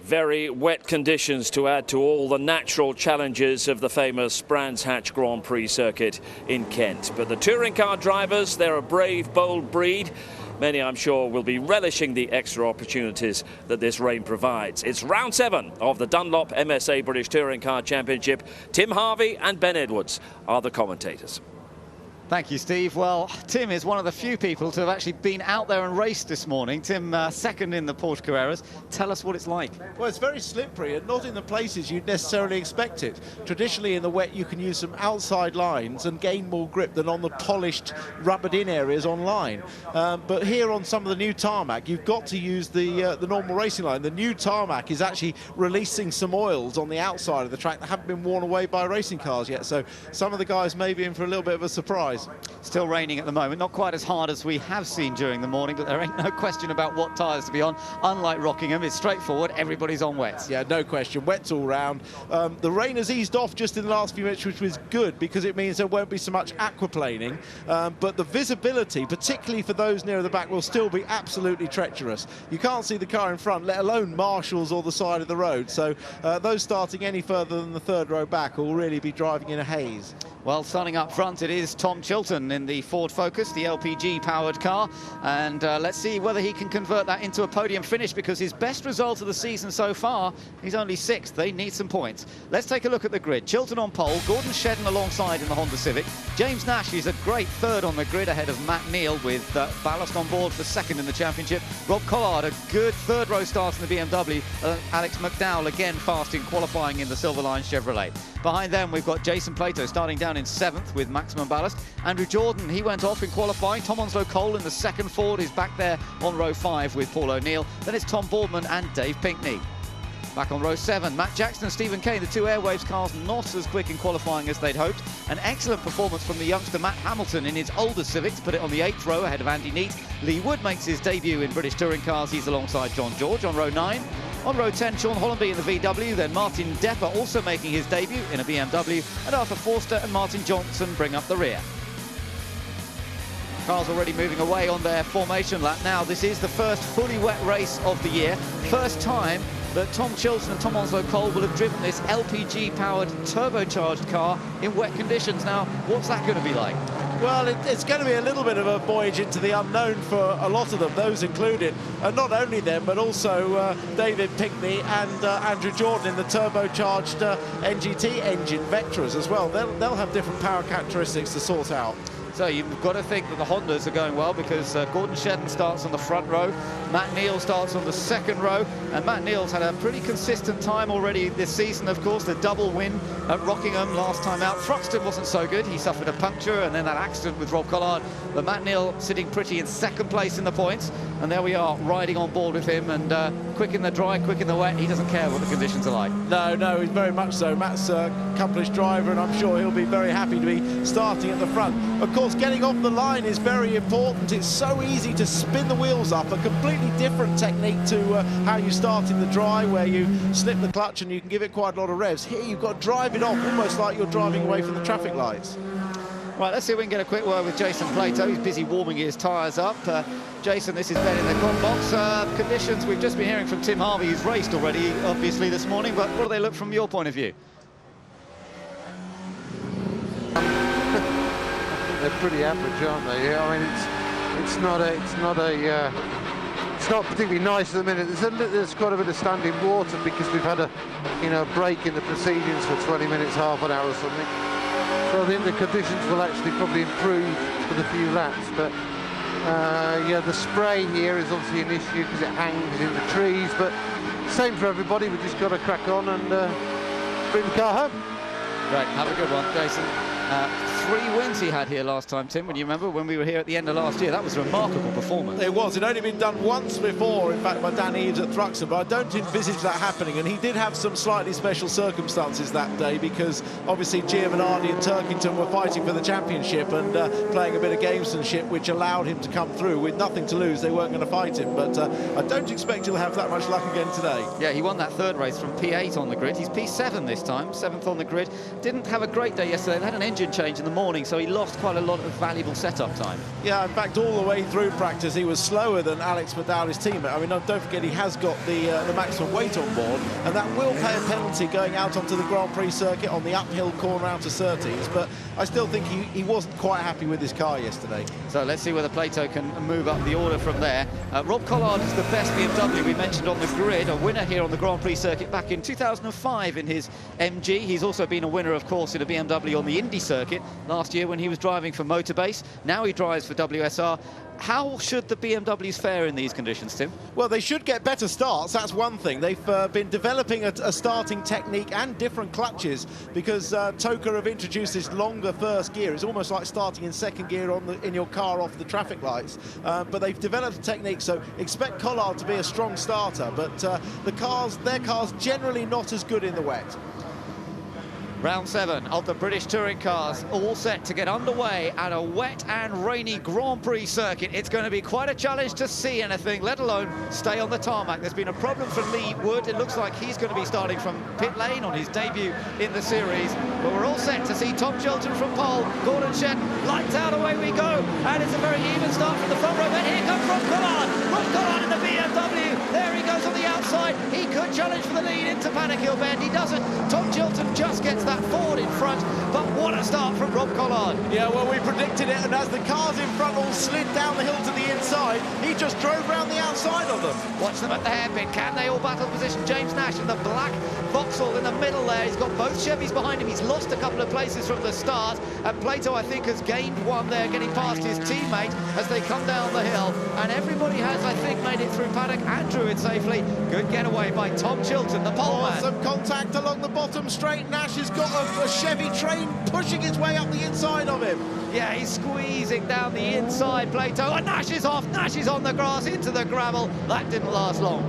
Very wet conditions to add to all the natural challenges of the famous Brands Hatch Grand Prix circuit in Kent. But the touring car drivers, they're a brave, bold breed. Many, I'm sure, will be relishing the extra opportunities that this rain provides. It's round 7 of the Dunlop MSA British Touring Car Championship. Tim Harvey and Ben Edwards are the commentators. Thank you, Steve. Well, Tim is one of the few people to have actually been out there and raced this morning. Tim, second in the Porsche Carreras. Tell us what it's like. Well, it's very slippery and not in the places you'd necessarily expect it. Traditionally, in the wet, you can use some outside lines and gain more grip than on the polished, rubbered-in areas on line. But here on some of the new tarmac, you've got to use the normal racing line. The new tarmac is actually releasing some oils on the outside of the track that haven't been worn away by racing cars yet. So some of the guys may be in for a little bit of a surprise. Still raining at the moment, not quite as hard as we have seen during the morning, but there ain't no question about what tyres to be on. Unlike Rockingham, it's straightforward, everybody's on wets. Yeah, no question, wets all round. The rain has eased off just in the last few minutes, which was good because it means there won't be so much aquaplaning, but the visibility, particularly for those near the back, will still be absolutely treacherous. You can't see the car in front, let alone marshals or the side of the road, so those starting any further than the third row back will really be driving in a haze. Well, starting up front, it is Tom Chilton in the Ford Focus, the LPG-powered car. And let's see whether he can convert that into a podium finish, because his best result of the season so far, he's only 6th. They need some points. Let's take a look at the grid. Chilton on pole, Gordon Shedden alongside in the Honda Civic. James Nash is a great third on the grid ahead of Matt Neal with Ballast on board for second in the championship. Rob Collard, a good third-row start in the BMW. Alex McDowell again fast in qualifying in the Silverline Chevrolet. Behind them, we've got Jason Plato starting down in 7th with maximum ballast. Andrew Jordan, he went off in qualifying. Tom Onslow-Cole in the second Ford is back there on row 5 with Paul O'Neill. Then it's Tom Boardman and Dave Pinkney. Back on row 7, Matt Jackson and Stephen Kane, the two Airwaves cars not as quick in qualifying as they'd hoped. An excellent performance from the youngster Matt Hamilton in his older Civic to put it on the 8th row ahead of Andy Neate. Lee Wood makes his debut in British Touring Cars. He's alongside John George on row 9. On row 10, Sean Hollenby in the VW, then Martin Depper also making his debut in a BMW, and Arthur Forster and Martin Johnson bring up the rear. Cars already moving away on their formation lap now. This is the first fully wet race of the year. First time that Tom Chilton and Tom Onslow-Cole will have driven this LPG-powered turbocharged car in wet conditions. Now, what's that going to be like? Well, it's going to be a little bit of a voyage into the unknown for a lot of them, those included. And not only them, but also David Pinkney and Andrew Jordan in the turbocharged NGT engine Vectras as well. They'll have different power characteristics to sort out. So you've got to think that the Hondas are going well, because Gordon Shedden starts on the front row, Matt Neal starts on the second row, and Matt Neal's had a pretty consistent time already this season, of course. The double win at Rockingham last time out. Thruxton wasn't so good. He suffered a puncture and then that accident with Rob Collard. But Matt Neal sitting pretty in second place in the points, and there we are riding on board with him, and quick in the dry, quick in the wet. He doesn't care what the conditions are like. No, he's very much so. Matt's an accomplished driver, and I'm sure he'll be very happy to be starting at the front. Of course, getting off the line is very important. It's so easy to spin the wheels up, a completely different technique to how you start in the dry, where you slip the clutch and you can give it quite a lot of revs. Here you've got to drive it off almost like you're driving away from the traffic lights. Right, let's see if we can get a quick word with Jason Plato. He's busy warming his tyres up. Jason, this is Ben in the comp box. Conditions, we've just been hearing from Tim Harvey, who's raced already, obviously, this morning, but what do they look from your point of view? They're pretty average, aren't they? I mean, it's not particularly nice at the minute. There's quite a bit of standing water because we've had a break in the proceedings for 20 minutes, half an hour or something. So I think the conditions will actually probably improve for the few laps. But yeah, the spray here is obviously an issue because it hangs in the trees. But same for everybody. We've just got to crack on and bring the car home. Right, have a good one, Jason. 3 wins he had here last time, Tim, when you remember when we were here at the end of last year. That was a remarkable performance. It was. It'd only been done once before, in fact, by Dan Eaves at Thruxton, but I don't envisage that happening. And he did have some slightly special circumstances that day, because obviously Giovanardi and Turkington were fighting for the championship and playing a bit of gamesmanship, which allowed him to come through with nothing to lose. They weren't going to fight him, but I don't expect he'll have that much luck again today. Yeah, he won that third race from P8 on the grid. He's P7 this time, 7th on the grid. Didn't have a great day yesterday. They had an engine change in the morning, so he lost quite a lot of valuable setup time. Yeah, in fact, all the way through practice, he was slower than Alex McDowell, his teammate. I mean, don't forget, he has got the maximum weight on board, and that will pay a penalty going out onto the Grand Prix circuit on the uphill corner out to Surtees, but I still think he wasn't quite happy with his car yesterday. So let's see whether Plato can move up the order from there. Rob Collard is the best BMW we mentioned on the grid, a winner here on the Grand Prix circuit back in 2005 in his MG. He's also been a winner, of course, in a BMW on the Indy circuit last year when he was driving for Motorbase. Now he drives for WSR. How should the BMWs fare in these conditions, Tim? Well, they should get better starts, that's one thing. They've been developing a starting technique and different clutches because Toka have introduced this longer first gear. It's almost like starting in second gear in your car off the traffic lights. But they've developed a technique, so expect Collard to be a strong starter. But their cars generally not as good in the wet. Round 7 of the British touring cars, all set to get underway at a wet and rainy Grand Prix circuit. It's going to be quite a challenge to see anything, let alone stay on the tarmac. There's been a problem for Lee Wood. It looks like he's going to be starting from pit lane on his debut in the series. But we're all set to see Tom Chilton from pole, Gordon Shedd, lights out, away we go. And it's a very even start from the front row. But here comes Rob Collard. Rob Collard in the BMW. There he goes on the outside. He could challenge for the lead into Paddock Hill Bend. He doesn't. Tom Chilton just gets that forward in front, but what a start from Rob Collard. Yeah, well, we predicted it, and as the cars in front all slid down the hill to the inside, he just drove round the outside of them. Watch them at the hairpin. Can they all battle position? James Nash in the black Vauxhall in the middle there. He's got both Chevys behind him. He's lost a couple of places from the start, and Plato, I think, has gained one there, getting past his teammate as they come down the hill, and everybody has, I think, made it through Paddock and drew it safely. Good getaway by Tom Chilton, the pole man. Some contact along the bottom straight. Nash has got a Chevy train pushing its way up the inside of him. Yeah, he's squeezing down the inside, Plato, and Nash is off. Nash is on the grass, into the gravel. That didn't last long.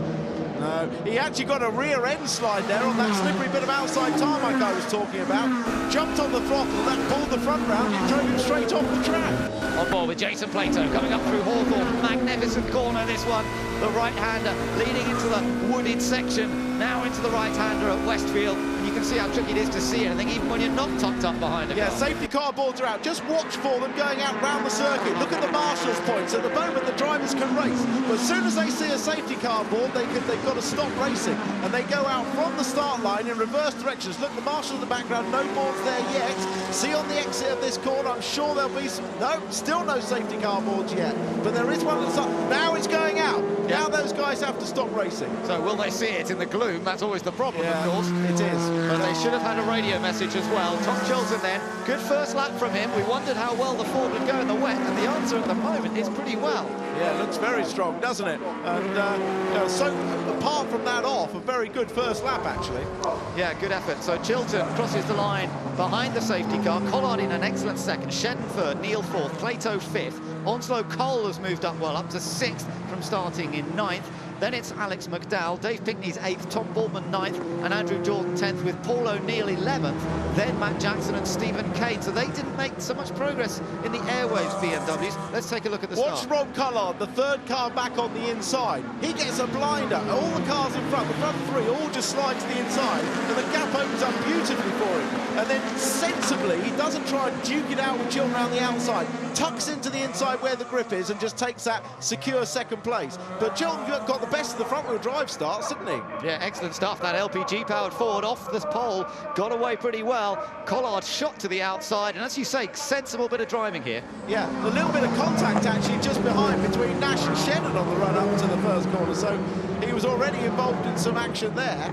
No, he actually got a rear end slide there on that slippery bit of outside tarmac I was talking about. Jumped on the throttle, that pulled the front round, it drove him straight off the track. On board with Jason Plato, coming up through Hawthorne. Magnificent corner, this one. The right-hander leading into the wooded section, now into the right-hander at Westfield. And you can see how tricky it is to see anything, even when you're not tucked up behind a car. Yeah, safety car boards are out. Just watch for them going out round the circuit. Look at the marshal's points. At the moment, the drivers can race. But as soon as they see a safety car board, they've got to stop racing. And they go out from the start line in reverse directions. Look, the marshal in the background, no boards there yet. See on the exit of this corner, I'm sure there'll be some... No, still no safety car boards yet. But there is one that's up. Now it's going out. Yeah. Now those guys have to stop racing. So will they see it in the gloom? That's always the problem, yeah, of course. It is. But they should have had a radio message as well. Tom Chilton then, good first lap from him. We wondered how well the Ford would go in the wet, and the answer at the moment is pretty well. Yeah, it looks very strong, doesn't it? And so apart from that off, a very good first lap, actually. Yeah, good effort. So Chilton crosses the line behind the safety car. Collard in an excellent second. Shedden third, Neil fourth, Plato fifth. Onslow Cole has moved up well, up to sixth from starting in ninth. Then it's Alex McDowell, Dave Pinkney's 8th, Tom Boardman 9th, and Andrew Jordan 10th, with Paul O'Neill 11th, then Matt Jackson and Stephen Kane. So they didn't make so much progress in the Airwaves BMWs. Let's take a look at the start. Watch Rob Collard, the third car back on the inside. He gets a blinder. All the cars in front, the front three, all just slide to the inside, and the gap opens up beautifully for him. And then sensibly, he doesn't try and duke it out with Chilton around the outside, tucks into the inside where the grip is and just takes that secure second place. But Chilton got the best of the front-wheel drive starts, didn't he? Yeah, excellent stuff. That LPG-powered Ford off the pole, got away pretty well. Collard shot to the outside, and as you say, sensible bit of driving here. Yeah, a little bit of contact actually just behind between Nash and Shedden on the run-up to the first corner, so he was already involved in some action there.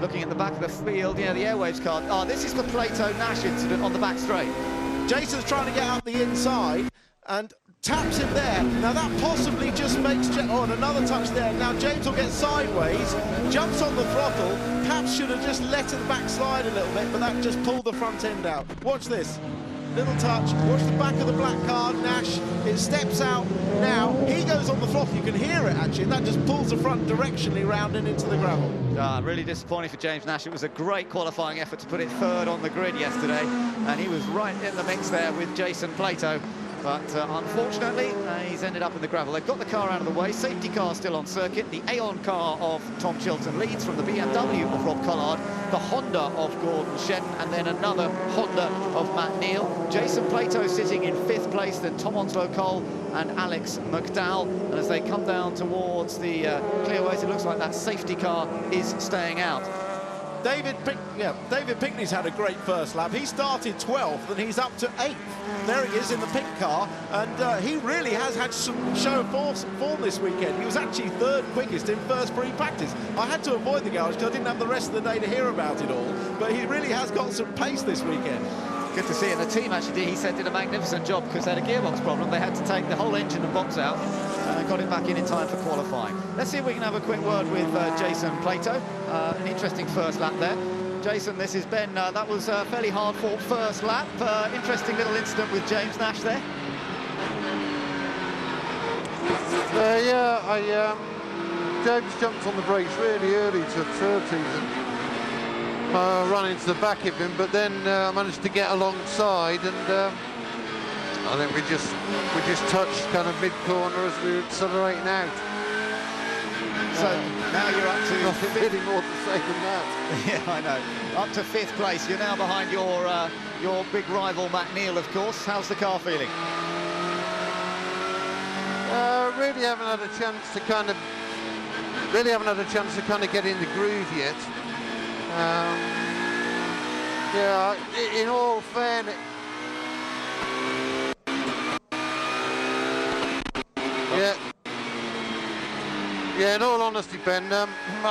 Looking at the back of the field, yeah, the Airwaves car. Oh, this is the Plato-Nash incident on the back straight. Jason's trying to get up the inside and taps him there. Now that possibly just makes... Oh, and another touch there. Now James will get sideways, jumps on the throttle. Perhaps should have just let it back slide a little bit, but that just pulled the front end out. Watch this. Little touch. Watch the back of the black car, Nash. It steps out now. He goes on the throttle. You can hear it, actually. And that just pulls the front directionally round and into the gravel. Really disappointing for James Nash. It was a great qualifying effort to put it third on the grid yesterday. And he was right in the mix there with Jason Plato. but unfortunately he's ended up in the gravel. They've got the car out of the way, safety car still on circuit. The Aeon car of Tom Chilton leads from the BMW of Rob Collard, the Honda of Gordon Shedden, and then another Honda of Matt Neal. Jason Plato sitting in 5th place, then Tom Onslow Cole and Alex McDowell. And as they come down towards the clearways, it looks like that safety car is staying out. David Pinkney's had a great first lap. He started 12th and he's up to 8th. There he is in the pink car, and he really has had some show of form this weekend. He was actually 3rd quickest in first free practice. I had to avoid the garage because I didn't have the rest of the day to hear about it all, but he really has got some pace this weekend. Good to see, and the team actually, he said, did a magnificent job because they had a gearbox problem. They had to take the whole engine and box out and got it back in time for qualifying. Let's see if we can have a quick word with Jason Plato. An interesting first lap there. Jason, this has been, that was a fairly hard-fought first lap. Interesting little incident with James Nash there. James jumped on the brakes really early to 30s and run into the back of him, but then managed to get alongside, and I think we just touched kind of mid-corner as we were accelerating out. So now you're up to nothing really more to say than that. Yeah, I know. Up to 5th place. You're now behind your big rival Matt Neal, of course. How's the car feeling? Really haven't had a chance to kind of get in the groove yet. Yeah, in all fairness, yeah, in all honesty, Ben, I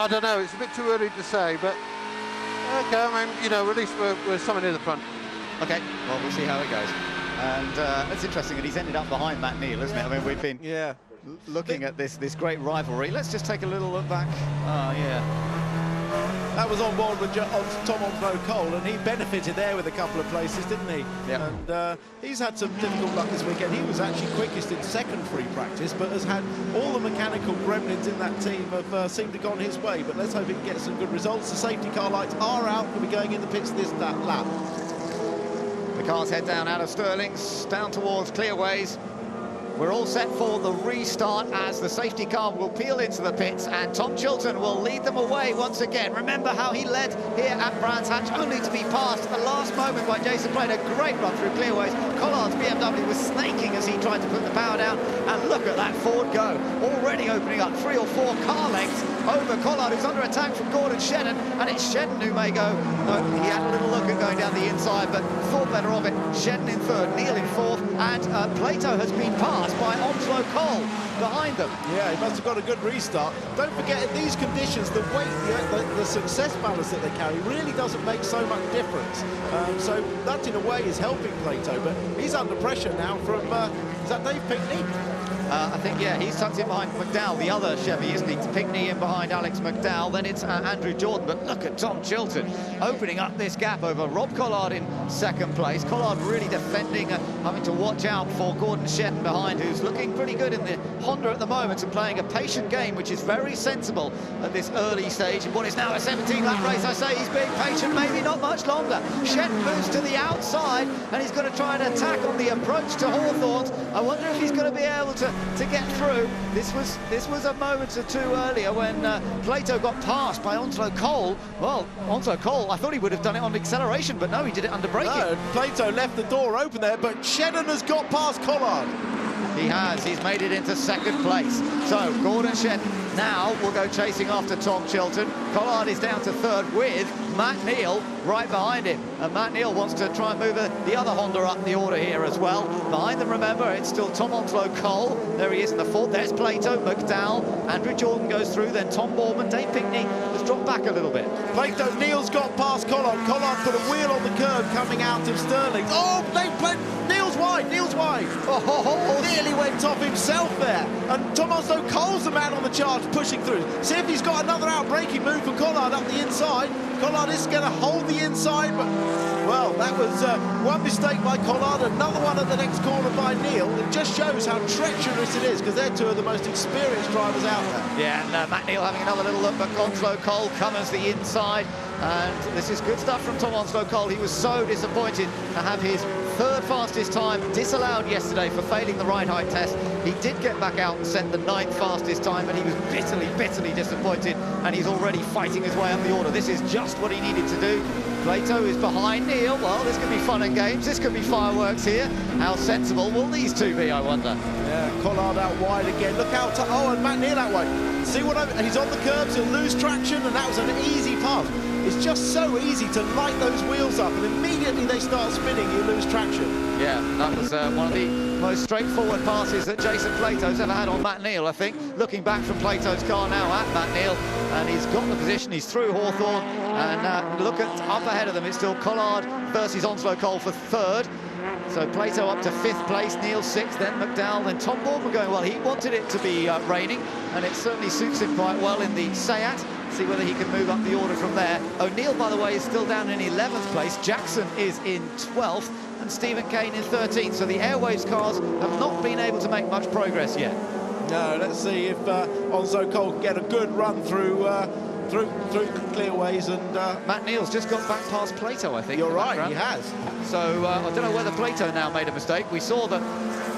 don't know, it's a bit too early to say, but okay, I mean, you know, at least we're somewhere near the front. Okay, well, we'll see how it goes. And it's interesting that he's ended up behind Matt Neal, isn't it? I mean, we've been looking at this great rivalry. Let's just take a little look back. That was on board with Tom Onslow Cole, and he benefited there with a couple of places, didn't he? Yeah. And he's had some difficult luck this weekend. He was actually quickest in 2nd free practice, but has had all the mechanical gremlins in that team have seemed to have gone his way. But let's hope he can get some good results. The safety car lights are out. We'll be going in the pits that lap. The cars head down out of Stirling's, down towards Clearways. We're all set for the restart as the safety car will peel into the pits and Tom Chilton will lead them away once again. Remember how he led here at Brands Hatch, only to be passed at the last moment by Jason Plato. A great run through Clearways. Collard's BMW was snaking as he tried to put the power down, and look at that Ford go. Already opening up 3 or 4 car lengths over Collard, who's under attack from Gordon Shedden, and it's Shedden who may go. No, he had a little look at going down the inside, but thought better of it. Shedden in 3rd, Neal in 4th, and Plato has been passed by Onslow Cole behind them. Yeah, he must have got a good restart. Don't forget, in these conditions, the weight, the success balance that they carry really doesn't make so much difference. So that, in a way, is helping Plato, but he's under pressure now from, is that Dave Pinkney? I think, yeah, he's tucked in behind McDowell, the other Chevy, isn't he? Pinkney in behind Alex McDowell, then it's Andrew Jordan. But look at Tom Chilton opening up this gap over Rob Collard in 2nd place. Collard really defending, having to watch out for Gordon Shedden behind, who's looking pretty good in the Honda at the moment and playing a patient game, which is very sensible at this early stage. In what is now a 17-lap race, I say he's being patient, maybe not much longer. Shedden moves to the outside, and he's going to try and attack on the approach to Hawthorns. I wonder if he's going to be able to get through. This was a moment or two earlier when Plato got passed by Onslow Cole. Well, Onslow Cole, I thought he would have done it on acceleration, but no, he did it under braking. No, Plato left the door open there, but Shedden has got past Collard. He has. He's made it into 2nd place. So Gordon Shedden now will go chasing after Tom Chilton. Collard is down to 3rd with Matt Neal right behind him. And Matt Neal wants to try and move the other Honda up the order here as well. Behind them, remember, it's still Tom Onslow Cole. There he is in the 4th. There's Plato, McDowell. Andrew Jordan goes through, then Tom Borman. Dave Pinkney has dropped back a little bit. Plato, Neal's got past Collard. Collard put a wheel on the curb coming out of Stirling. Oh, Neal's wide, Neal's wide. Oh, nearly went off himself there. And Tom Onslow Cole's the man on the charge pushing through. See if he's got another out-braking move for Collard up the inside. Collard is going to hold the inside, but, well, that was one mistake by Collard, another one at the next corner by Neal. It just shows how treacherous it is, because they're 2 of the most experienced drivers out there. Yeah, and Matt Neal having another little look, but Onslow Cole covers the inside, and this is good stuff from Tom Onslow Cole. He was so disappointed to have his third fastest time, disallowed yesterday for failing the ride height test. He did get back out and set the 9th fastest time, but he was bitterly disappointed, and he's already fighting his way up the order. This is just what he needed to do. Plato is behind Neil. Well, this could be fun and games. This could be fireworks here. How sensible will these two be, I wonder? Yeah, Collard out wide again. Look out to, oh, and Matt Neal that way. See what he's on the curbs, he'll lose traction, and that was an easy pass. It's just so easy to light those wheels up, and immediately they start spinning, you lose traction. Yeah, that was one of the most straightforward passes that Jason Plato's ever had on Matt Neal, I think. Looking back from Plato's car now at Matt Neal, and he's got the position, he's through Hawthorn, and look at up ahead of them, it's still Collard versus Onslow Cole for 3rd. So Plato up to 5th place, Neil 6th, then McDowell, then Tom Bourne going well. He wanted it to be raining, and it certainly suits him quite well in the Seat. See whether he can move up the order from there. O'Neill, by the way, is still down in 11th place. Jackson is in 12th, and Stephen Kane in 13th. So the Airwaves cars have not been able to make much progress yet. No, let's see if Onslow Cole can get a good run through clearways, and Matt Neal's just got back past Plato, I think. You're right, he has. So I don't know whether Plato now made a mistake. We saw that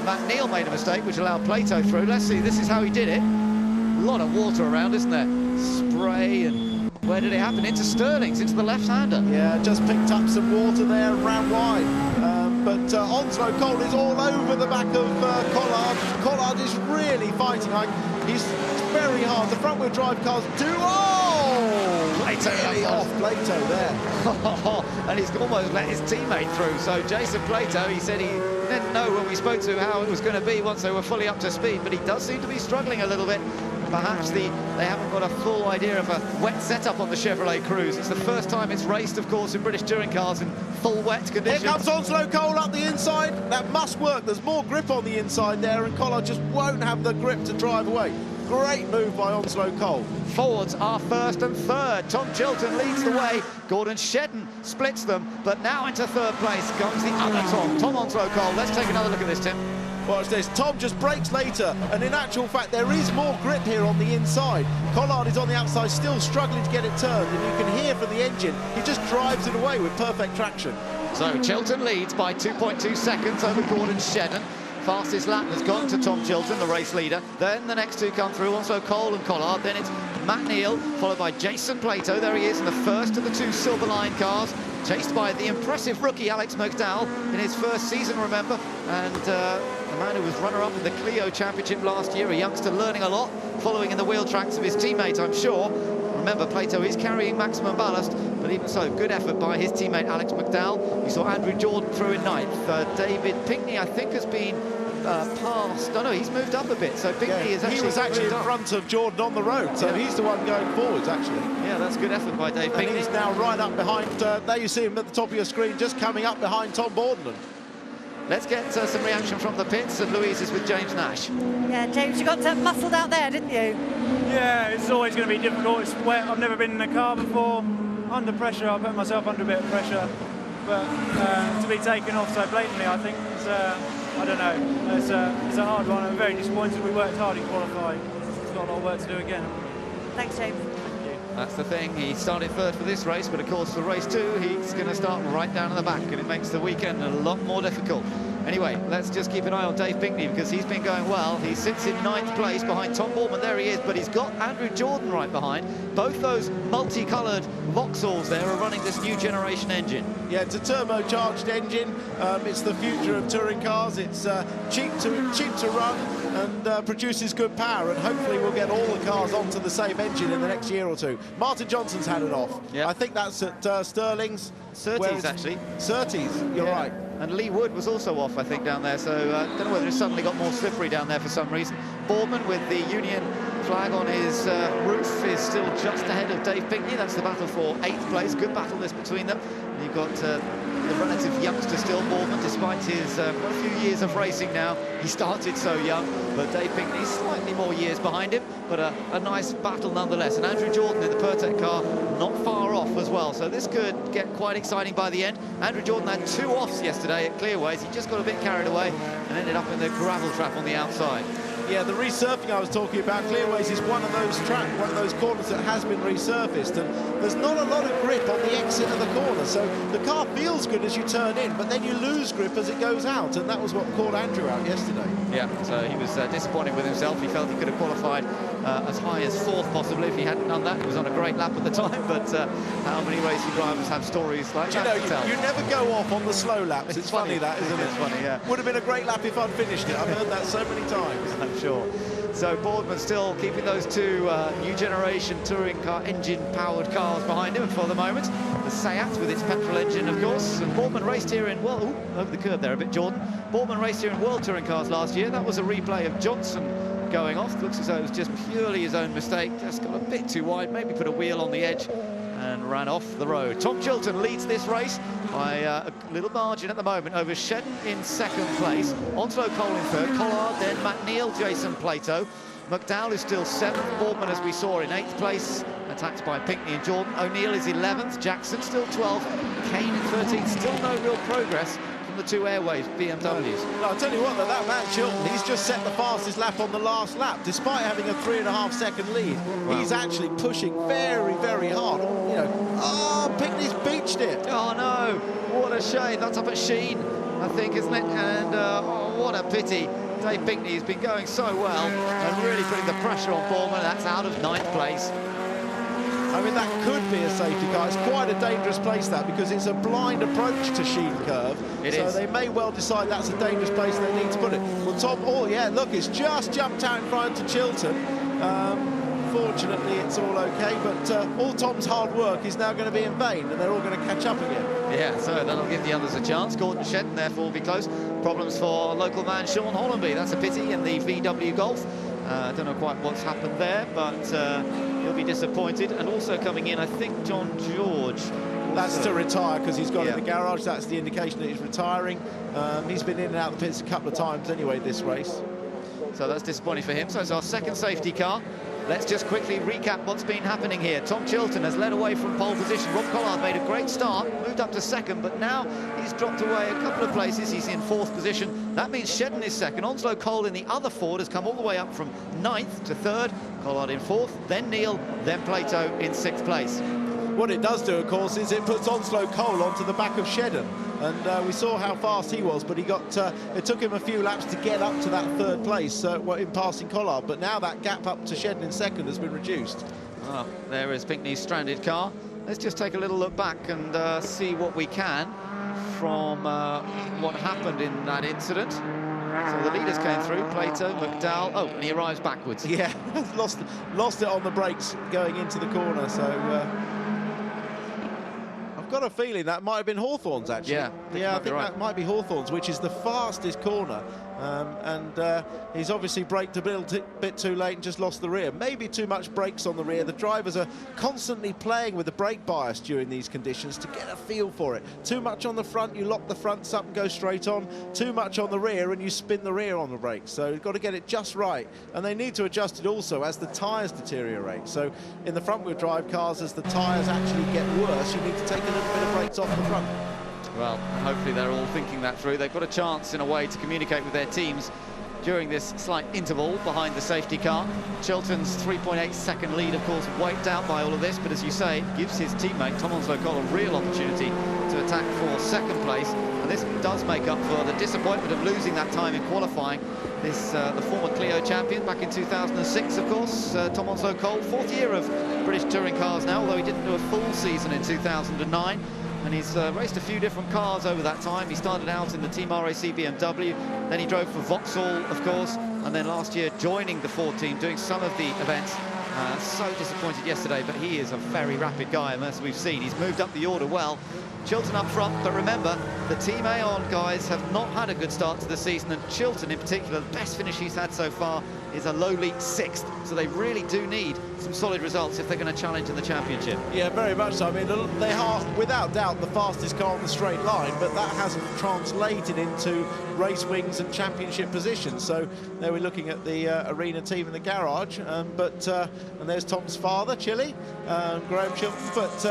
Matt Neal made a mistake, which allowed Plato through. Let's see, this is how he did it. A lot of water around, isn't there? Spray, and where did it happen? Into Sterling's, into the left-hander. Yeah, just picked up some water there and ran wide. But Onslow Cole is all over the back of Collard. Collard is really fighting. He's very hard. The front-wheel drive cars do... Oh! Plato really off Plato there. And he's almost let his teammate through. So Jason Plato, he said he didn't know when we spoke to how it was going to be once they were fully up to speed, but he does seem to be struggling a little bit. Perhaps they haven't got a full idea of a wet setup on the Chevrolet Cruze. It's the first time it's raced, of course, in British touring cars in full wet conditions. Here comes Onslow Cole up the inside. That must work. There's more grip on the inside there, and Collard just won't have the grip to drive away. Great move by Onslow Cole. Forwards are 1st and 3rd. Tom Chilton leads the way. Gordon Shedden splits them, but now into 3rd place comes the other Tom Onslow Cole. Let's take another look at this, Tim. Watch this, Tom just brakes later, and in actual fact there is more grip here on the inside. Collard is on the outside, still struggling to get it turned, and you can hear from the engine, he just drives it away with perfect traction. So Chilton leads by 2.2 seconds over Gordon Shedden. Fastest lap has gone to Tom Chilton, the race leader. Then the next two come through, also Cole and Collard. Then it's Matt Neal, followed by Jason Plato. There he is in the first of the two Silver Line cars, chased by the impressive rookie Alex McDowell in his first season, remember, and the man who was runner-up in the Clio Championship last year, a youngster learning a lot, following in the wheel tracks of his teammate, I'm sure. Remember, Plato is carrying maximum ballast, but even so, good effort by his teammate Alex McDowell. We saw Andrew Jordan through in 9th. David Pinkney, I think, has been passed. No, he's moved up a bit. So Pinkney is actually... He was actually in front of Jordan on the road, so he's the one going forwards, actually. Yeah, that's good effort by Dave Pinkney. And he's now right up behind, there you see him at the top of your screen, just coming up behind Tom Borden. Let's get some reaction from the pits, and Louise is with James Nash. Yeah, James, you got muscled out there, didn't you? Yeah, it's always going to be difficult. It's wet. I've never been in a car before. Under pressure, I put myself under a bit of pressure. But to be taken off so blatantly, I think, is, I don't know. It's a hard one. I'm very disappointed. We worked hard in qualifying. We've got a lot of work to do again. Thanks, James. That's the thing, he started 3rd for this race, but of course for race 2 he's going to start right down in the back, and it makes the weekend a lot more difficult. Anyway, let's just keep an eye on Dave Pinkney, because he's been going well. He sits in 9th place behind Tom Bourne, there he is, but he's got Andrew Jordan right behind. Both those multicoloured Vauxhalls there are running this new generation engine. Yeah, it's a turbocharged engine. It's the future of touring cars. It's cheap to run and produces good power, and hopefully we'll get all the cars onto the same engine in the next year or two. Martin Johnson's had it off. Yep. I think that's at Sterling's. Surtees, actually. Surtees, you're right. And Lee Wood was also off, I think, down there, so I don't know whether it suddenly got more slippery down there for some reason. Boardman with the Union flag on his roof is still just ahead of Dave Pinkney. That's the battle for 8th place. Good battle this between them. And you've got the relative youngster still, Boardman, despite his quite a few years of racing now. He started so young, but Dave Pinkney slightly more years behind him, but a nice battle nonetheless. And Andrew Jordan in the Pertec car not far off as well, so this could get quite exciting by the end. Andrew Jordan had 2 offs yesterday at Clearways. He just got a bit carried away and ended up in the gravel trap on the outside. Yeah, the resurfing I was talking about, Clearways is one of those corners that has been resurfaced, and there's not a lot of grip on the exit of the corner, so the car feels good as you turn in, but then you lose grip as it goes out, and that was what caught Andrew out yesterday. Yeah, so he was disappointed with himself. He felt he could have qualified as high as 4th possibly if he hadn't done that. He was on a great lap at the time, but how many racing drivers have stories like that to tell? You never go off on the slow laps. It's funny that, isn't it? It's funny, yeah. Would have been a great lap if I'd finished it. I've heard that so many times. I'm sure. So Boardman still keeping those two new generation touring car engine-powered cars behind him for the moment. The Seat with its petrol engine, of course. And Boardman raced here in, well, over the curb there a bit, Jordan. Boardman raced here in World Touring Cars last year. That was a replay of Johnson going off. Looks as though it was just purely his own mistake. Just got a bit too wide, maybe put a wheel on the edge and ran off the road. Tom Chilton leads this race by a little margin at the moment over Shedden in 2nd place. Onslow Cole in 3rd, Collard, then Matt Neal, Jason Plato. McDowell is still 7th, Boardman, as we saw, in 8th place, attacked by Pinkney and Jordan. O'Neill is 11th, Jackson still 12th, Kane in 13th. Still no real progress from the two Airways BMWs. No, I'll tell you what, that man Chilton, he's just set the fastest lap on the last lap. Despite having a 3.5-second lead, wow. He's actually pushing very, very hard. You know, Pinkney's beached it. Oh, no, what a shame. That's up at Sheen, I think, isn't it? And what a pity. Dave Pinkney has been going so well and really putting the pressure on Boardman. That's out of 9th place. I mean, that could be a safety car. It's quite a dangerous place, that, because it's a blind approach to Sheen Curve. So they may well decide that's a dangerous place they need to put it. Well, Tom, yeah, look, it's just jumped out in front to Chilton. Fortunately, it's all okay, but all Tom's hard work is now going to be in vain, and they're all going to catch up again. Yeah, so that'll give the others a chance. Gordon Shedden, therefore, will be close. Problems for local man Sean Hollenby. That's a pity in the VW Golf. I don't know quite what's happened there, but he'll be disappointed. And also coming in, I think, John George. That's to retire, because he's got in the garage. That's the indication that he's retiring. He's been in and out of the pits a couple of times anyway this race. So that's disappointing for him. So it's our 2nd safety car. Let's just quickly recap what's been happening here. Tom Chilton has led away from pole position. Rob Collard made a great start, moved up to 2nd, but now he's dropped away a couple of places. He's in 4th position. That means Shedden is 2nd. Onslow Cole in the other Ford has come all the way up from 9th to 3rd. Collard in 4th, then Neal, then Plato in 6th place. What it does do, of course, is it puts Onslow Cole onto the back of Shedden. And we saw how fast he was, but he got it took him a few laps to get up to that 3rd place in passing Collard. But now that gap up to Shedden in 2nd has been reduced. Oh, there is Pinkney's stranded car. Let's just take a little look back and see what we can from what happened in that incident. So the leaders came through, Plato, McDowell. Oh, and he arrives backwards. Yeah, lost it on the brakes going into the corner. So I've got a feeling that might have been Hawthorne's, actually. Yeah, I think that might be Hawthorne's, which is the fastest corner. And he's obviously braked a bit too late and just lost the rear. Maybe too much brakes on the rear. The drivers are constantly playing with the brake bias during these conditions to get a feel for it. Too much on the front, you lock the fronts up and go straight on. Too much on the rear and you spin the rear on the brakes. So you've got to get it just right. And they need to adjust it also as the tyres deteriorate. So in the front-wheel drive cars, as the tyres actually get worse, you need to take a little bit of brakes off the front. Well, hopefully they're all thinking that through. They've got a chance, in a way, to communicate with their teams during this slight interval behind the safety car. Chilton's 3.8-second lead, of course, wiped out by all of this, but as you say, it gives his teammate, Tom Onslow Cole, a real opportunity to attack for 2nd place. And this does make up for the disappointment of losing that time in qualifying. This, the former Clio champion back in 2006, of course, Tom Onslow Cole, 4th year of British touring cars now, although he didn't do a full season in 2009. And he's raced a few different cars over that time. He started out in the Team RAC BMW, then he drove for Vauxhall, of course, and then last year joining the Ford team, doing some of the events. So disappointed yesterday, but he is a very rapid guy, and as we've seen, he's moved up the order well. Chilton up front, but remember, the Team Aon guys have not had a good start to the season, and Chilton in particular, the best finish he's had so far is a lowly 6th. So they really do need some solid results if they're going to challenge in the championship. Yeah, very much so. I mean, they are, without doubt, the fastest car on the straight line, but that hasn't translated into race wings and championship positions. So there we're looking at the arena team in the garage, and there's Tom's father, Chile, Graham Chilton. But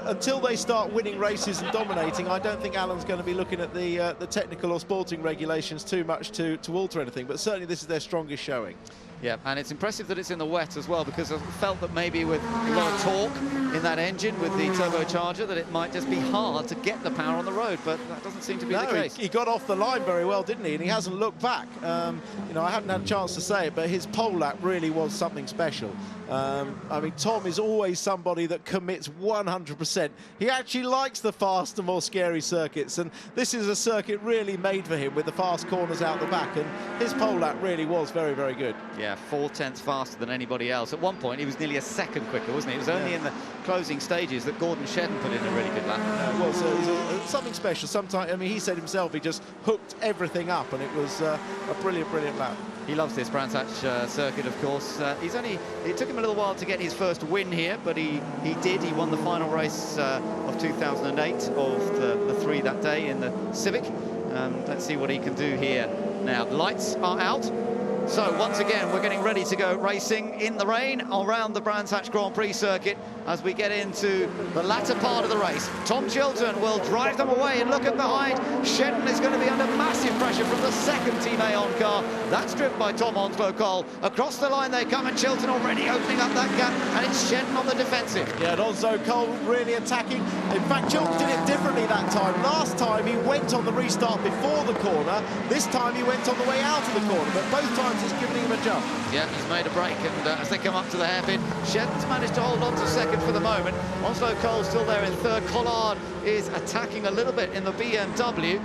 until they start winning races and dominating, I don't think Alan's going to be looking at the technical or sporting regulations too much to alter anything. But certainly this is their strongest showing. Yeah, and it's impressive that it's in the wet as well, because I felt that maybe with a lot of torque in that engine with the turbocharger that it might just be hard to get the power on the road, but that doesn't seem to be the case. He got off the line very well, didn't he? And he hasn't looked back. You know, I haven't had a chance to say it, but his pole lap really was something special. I mean, Tom is always somebody that commits 100%. He actually likes the faster, more scary circuits, and this is a circuit really made for him with the fast corners out the back, and his pole lap really was very, very good. Yeah, 4/10 faster than anybody else. At one point, he was nearly a second quicker, wasn't he? It was only in the closing stages that Gordon Shedden put in a really good lap. Well, so it was something special. Sometimes, I mean, he said himself he just hooked everything up, and it was a brilliant, brilliant lap. He loves this Brands Hatch circuit, of course. It took him a little while to get his first win here, but he did. He won the final race of 2008 of the 3 that day in the Civic. Let's see what he can do here. Now, the lights are out. So once again, we're getting ready to go racing in the rain around the Brands Hatch Grand Prix circuit as we get into the latter part of the race. Tom Chilton will drive them away, and look at behind. Shedden is going to be under massive pressure from the second Team Aon car. That's driven by Tom Onslow Cole. Across the line they come, and Chilton already opening up that gap, and it's Shedden on the defensive. Yeah, and Onslow Cole really attacking. In fact, Chilton did it differently that time. Last time he went on the restart before the corner. This time he went on the way out of the corner, but both times it's giving him a jump. Yeah, he's made a break, and as they come up to the hairpin, Shedden's managed to hold on to second for the moment. Onslow Cole's still there in third. Collard is attacking a little bit in the BMW,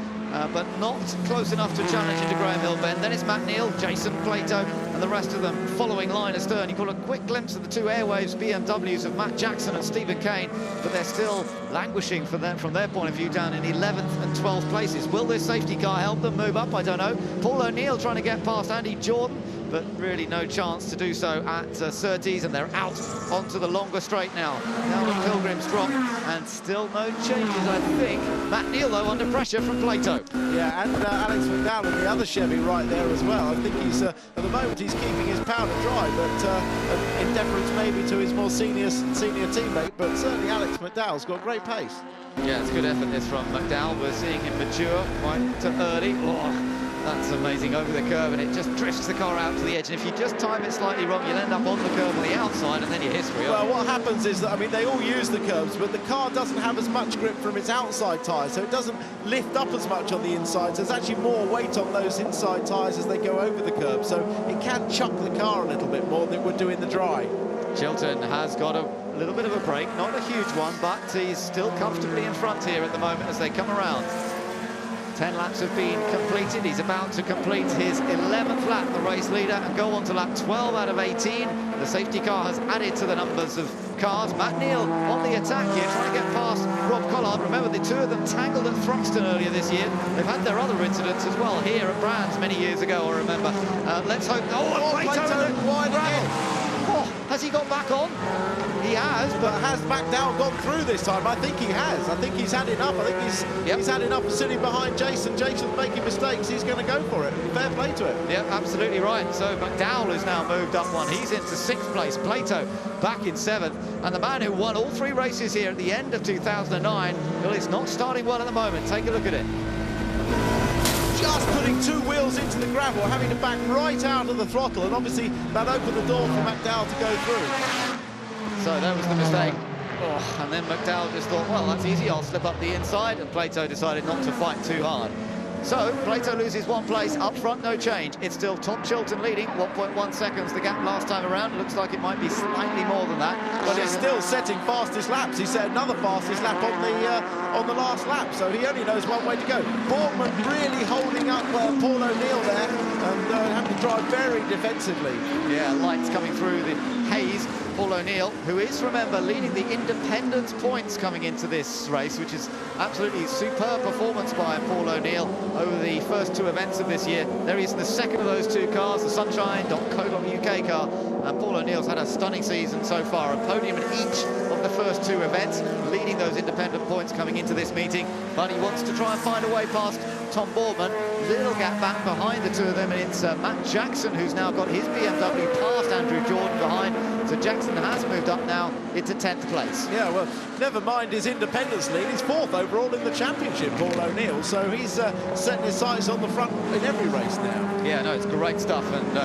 but not close enough to challenge into Graham Hill Bend. Then it's Matt Neal, Jason Plato, and the rest of them following line astern. You got a quick glimpse of the 2 Airwaves BMWs of Matt Jackson and Stephen Kane, but they're still languishing for them from their point of view down in 11th and 12th places. Will this safety car help them move up? I don't know. Paul O'Neill trying to get past Andy Jordan, but really no chance to do so at Surtees, and they're out onto the longer straight now. Now the Pilgrims drop, and still no changes, I think. Matt Neal, though, under pressure from Plato. Yeah, and Alex McDowell and the other Chevy right there as well. I think he's, at the moment, he's keeping his powder dry, but in deference maybe to his more senior teammate, but certainly Alex McDowell's got great pace. Yeah, it's good effort this from McDowell. We're seeing him mature quite early. Oh, that's amazing, over the curve, and it just drifts the car out to the edge, and if you just time it slightly wrong, you'll end up on the curve on the outside, and then your history. Well, what happens is that, I mean, they all use the curbs, but the car doesn't have as much grip from its outside tyres, so it doesn't lift up as much on the inside, so there's actually more weight on those inside tyres as they go over the curb, so it can chuck the car a little bit more than it would do in the dry. Chilton has got a little bit of a break, not a huge one, but he's still comfortably in front here at the moment as they come around. 10 laps have been completed. He's about to complete his 11th lap, the race leader, and go on to lap 12 out of 18. The safety car has added to the numbers of cars. Matt Neal on the attack here, trying to get past Rob Collard. Remember, the 2 of them tangled at Thruxton earlier this year. They've had their other incidents as well here at Brands many years ago, I remember. Let's hope... Plato wide again. Oh, has he got back on? He has, but has McDowell gone through this time? I think he has. I think he's had enough. I think he's had enough of sitting behind Jason. Jason's making mistakes. He's going to go for it. Fair play to him. Yeah, absolutely right. So McDowell has now moved up one. He's into 6th place. Plato back in 7th. And the man who won all 3 races here at the end of 2009, well, it's not starting well at the moment. Take a look at it. Just putting 2 wheels into the gravel, having to back right out of the throttle, and obviously that opened the door for McDowell to go through. So that was the mistake. Oh, and then McDowell just thought, well, that's easy, I'll slip up the inside, and Plato decided not to fight too hard. So Plato loses 1 place, up front no change. It's still Tom Chilton leading, 1.1 seconds the gap last time around. Looks like it might be slightly more than that. But he's still setting fastest laps. He set another fastest lap on the last lap, so he only knows one way to go. Bournemouth really holding up Paul O'Neill there, and having to drive very defensively. Yeah, lights coming through the haze. Paul O'Neill, who is, remember, leading the independent points coming into this race, which is absolutely superb performance by Paul O'Neill over the first 2 events of this year. There he is in the second of those 2 cars, the Sunshine.co.uk car. Paul O'Neill's had a stunning season so far, a podium in each of the first 2 events, leading those independent points coming into this meeting. But he wants to try and find a way past Tom Boardman. Little gap back behind the 2 of them, and it's Matt Jackson who's now got his BMW past Andrew Jordan behind. So Jackson has moved up now into 10th place. Yeah, well, never mind his independence lead. He's 4th overall in the championship, Paul O'Neill. So he's setting his sights on the front in every race now. Yeah, no, it's great stuff. And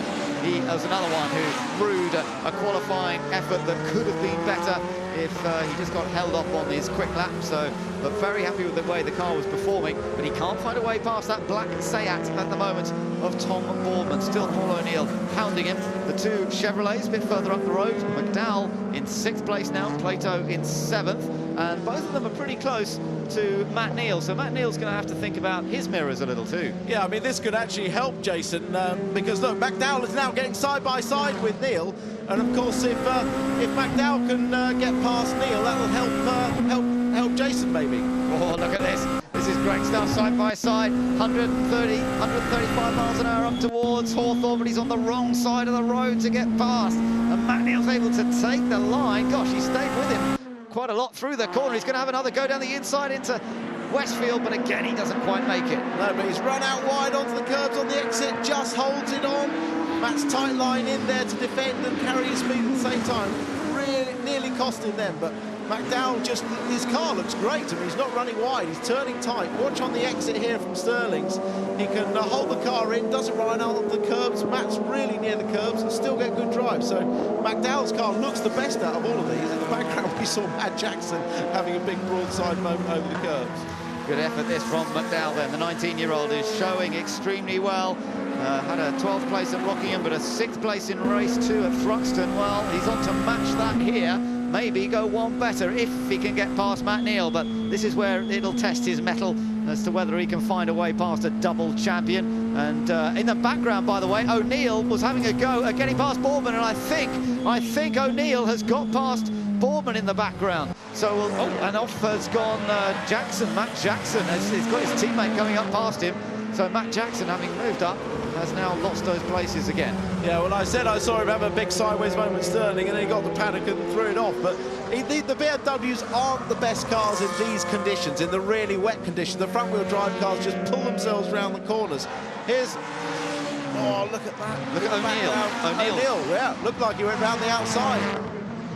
he was another one who brewed a qualifying effort that could have been better if he just got held up on his quick lap. So, but very happy with the way the car was performing. But he can't find a way past that black Seat at the moment of Tom Boardman. Still Paul O'Neill pounding him. The 2 Chevrolets a bit further up the road. McDowell in 6th place now, Plato in 7th. And both of them are pretty close to Matt Neal. So Matt Neal's going to have to think about his mirrors a little too. Yeah, I mean, this could actually help Jason because, look, McDowell is now getting side by side with Neal. And, of course, if McDowell can get past Neal, that'll help Jason, maybe. Oh, look at this. This is great stuff, side by side. 135 miles an hour up towards Hawthorne, but he's on the wrong side of the road to get past. And Matt Neal's able to take the line. Gosh, he stayed with him quite a lot through the corner. He's going to have another go down the inside into Westfield, but again, he doesn't quite make it. No, but he's run out wide onto the curbs on the exit, just holds it on. Matt's tight line in there to defend and carry his speed at the same time. Really, nearly costing them, but McDowell just, his car looks great. I mean, he's not running wide, he's turning tight. Watch on the exit here from Sterling's. He can hold the car in, doesn't run out of the curbs. Matt's really near the curbs and still get good drive. So McDowell's car looks the best out of all of these. In the background, we saw Matt Jackson having a big broadside moment over the curbs. Good effort this from McDowell then. The 19-year-old is showing extremely well. Had a 12th place at Rockingham, but a 6th place in race 2 at Thruxton. Well, he's on to match that here. Maybe go one better if he can get past Matt Neal, but this is where it'll test his mettle as to whether he can find a way past a double champion. And in the background, by the way, O'Neill was having a go at getting past Boardman, and I think O'Neill has got past Boardman in the background. So, and off has gone Jackson, Matt Jackson. He's got his teammate coming up past him. So Matt Jackson, having moved up, has now lost those places again. Yeah, well, I said I saw him have a big sideways moment, Sterling, and then he got the panic and threw it off. But the BMWs aren't the best cars in these conditions, in the really wet conditions. The front-wheel drive cars just pull themselves around the corners. Here's... Oh, look at that. Look at O'Neill, yeah. Looked like he went round the outside.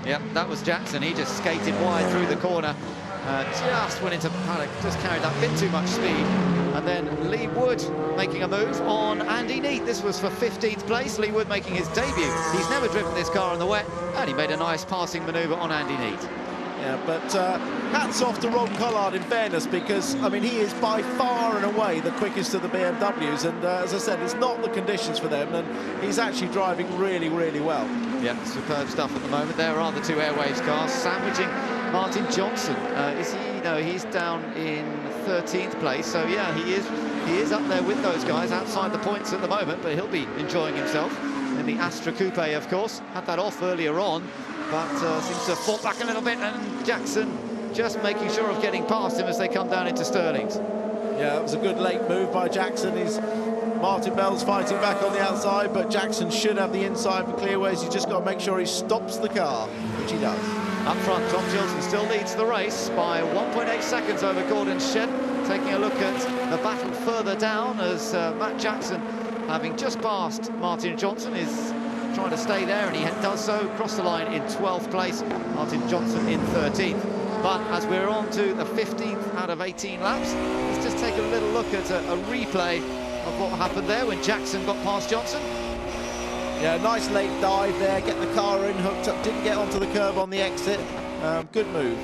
Yep, that was Jackson. He just skated wide through the corner. Just went into panic, just carried that bit too much speed. And then Lee Wood making a move on Andy Neate. This was for 15th place. Lee Wood making his debut. He's never driven this car in the wet, and he made a nice passing manoeuvre on Andy Neate. Yeah, but hats off to Rob Collard, in fairness, because, I mean, he is by far and away the quickest of the BMWs, and as I said, it's not the conditions for them, and he's actually driving really, really well. Yeah, superb stuff at the moment. There are the 2 Airwaves cars sandwiching Martin Johnson. Is he? No, he's down in 13th place, so yeah, he is up there with those guys outside the points at the moment, but he'll be enjoying himself in the Astra Coupe, of course. Had that off earlier on, but seems to have fought back a little bit, and Jackson just making sure of getting past him as they come down into Sterling's. Yeah, it was a good late move by Jackson. Martin Bell's fighting back on the outside, but Jackson should have the inside for clearways. He's just got to make sure he stops the car, which he does. Up front, Tom Chilton still leads the race by 1.8 seconds over Gordon Shedd. Taking a look at the battle further down as Matt Jackson, having just passed Martin Johnson, is trying to stay there, and he does so, across the line in 12th place. Martin Johnson in 13th. But as we're on to the 15th out of 18 laps, let's just take a little look at a replay of what happened there when Jackson got past Johnson. Yeah, nice late dive there, get the car in, hooked up, didn't get onto the curb on the exit. Good move.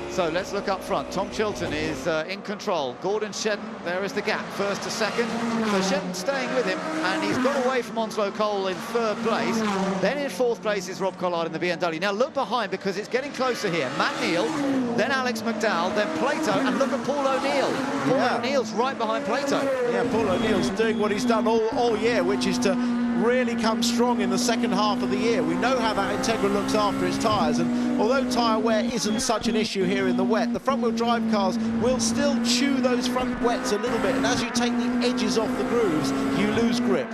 So let's look up front. Tom Chilton is in control. Gordon Shedden, there is the gap, first to second. So Shedden staying with him, and he's got away from Onslow Cole in 3rd place. Then in 4th place is Rob Collard in the BMW. Now look behind, because it's getting closer here. Matt Neal, then Alex McDowell, then Plato, and look at Paul O'Neill. Paul O'Neill's right behind Plato. Yeah, Paul O'Neill's doing what he's done all year, which is to really come strong in the second half of the year. We know how that Integra looks after its tyres, and although tyre wear isn't such an issue here in the wet, the front-wheel drive cars will still chew those front wets a little bit, and as you take the edges off the grooves, you lose grip.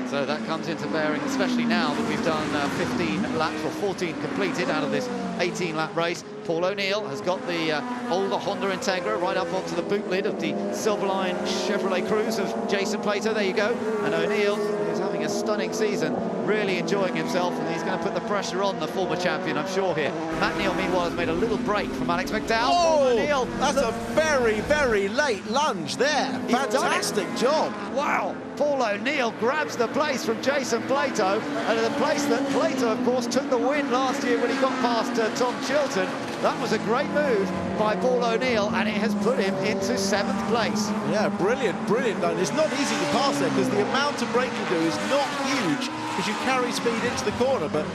So that comes into bearing, especially now that we've done 15 laps, or 14 completed out of this 18-lap race. Paul O'Neill has got the older Honda Integra right up onto the boot lid of the Silverline Chevrolet Cruze of Jason Plato. There you go. And O'Neill is having a stunning season, really enjoying himself, and he's going to put the pressure on the former champion, I'm sure, here. Matt Neal, meanwhile, has made a little break from Alex McDowell. Oh, O'Neill, that's a very, very late lunge there. Fantastic job. Wow. Paul O'Neill grabs the place from Jason Plato, and the place that Plato, of course, took the win last year when he got past Tom Chilton. That was a great move by Paul O'Neill, and it has put him into 7th place. Yeah, brilliant, brilliant. It's not easy to pass there because the amount of brake you do is not huge because you carry speed into the corner, but